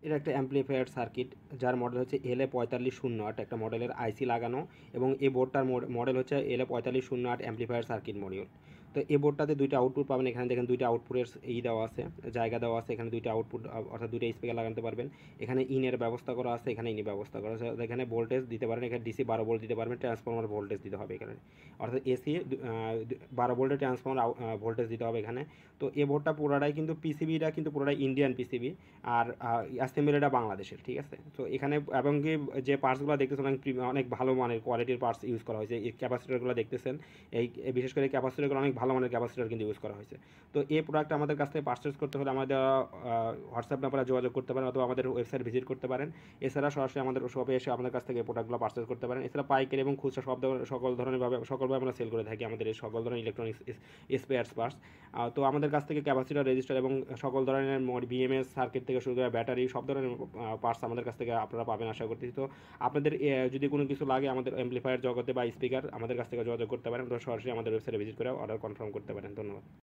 এটা একটা amplifier circuit যার মডেল হচ্ছে LA4508, একটা মডেলের আইসি লাগানো, এবং এই বোর্ডটার মডেল হচ্ছে LA4508 অ্যাম্পলিফায়ার সার্কিট মডিউল। তো এই বোর্ডটাতে দুইটা আউটপুট পাবেন, এখানে দেখেন দুইটা আউটপুটের দেওয়া আছে, জায়গা দেওয়া আছে, এখানে দুইটা আউটপুট অর্থাৎ দুইটা স্পিকার লাগাতে পারবেন। এখানে ইনের ব্যবস্থা করা আছে, এখানে ইনের ব্যবস্থা করা আছে, এখানে ভোল্টেজ দিতে পারেন, এখানে ডিসি 12 ভোল্ট দিতে পারবেন, ট্রান্সফরমার ভোল্টেজ দিতে হবে এখানে, অর্থাৎ এসি 12 ভোল্টের ট্রান্সফরমার ভোল্টেজ দিতে হবে এখানে। তো এই বোর্ডটা পুরোটাই কিন্তু পিসিবিটা কিন্তু পুরোটাই ইন্ডিয়ান পিসিবি, আর অ্যাসেম্বলিটা বাংলাদেশের, ঠিক আছে। তো এখানে এবং কি যে পার্টসগুলো দেখতেছেন অনেক ভালো মানের কোয়ালিটির পার্টস ইউজ করা হয়েছে। এই ক্যাপাসিটরগুলো দেখতেছেন, এই বিশেষ করে ক্যাপাসিটরগুলো অনেক ভালো মানের ক্যাপাসিটর কিন্তু ইউজ করা হয়েছে। তো এই প্রোডাক্ট আমাদের কাছ থেকে পারচেস করতে হলে আমাদের হোয়াটসঅ্যাপ নাম্বারে যোগাযোগ করতে পারেন, অথবা আমাদের ওয়েবসাইট ভিজিট করতে পারেন। এছাড়া সরাসরি আমাদের শপে এসে আমাদের কাছ থেকে প্রোডাক্টগুলো পারচেস করতে পারেন। এছাড়া পাইকারি এবং খুচরা সকল ধরনেরভাবে আমরা সেল করে থাকি আমাদের এই সকল ধরনের ইলেকট্রনিক্স স্পেয়ার্স পার্টস। তো আমাদের কাছ থেকে ক্যাপাসিটর, রেজিস্টার এবং সকল ধরনের বিএমএস সার্কিট থেকে শুরু করে ব্যাটারি, সব ধরনের পার্টস আমাদের কাছ থেকে আপনারা পাবেন আশা করতেছি। তো আপনাদের যদি কোনো কিছু লাগে আমাদের অ্যাম্পলিফায়ার জগতে বা স্পিকার, আমাদের কাছ থেকে যোগাযোগ করতে পারেন, তো সরাসরি আমাদের ওয়েবসাইটে ভিজিট করে অর্ডার কনফার্ম করতে পারেন। ধন্যবাদ।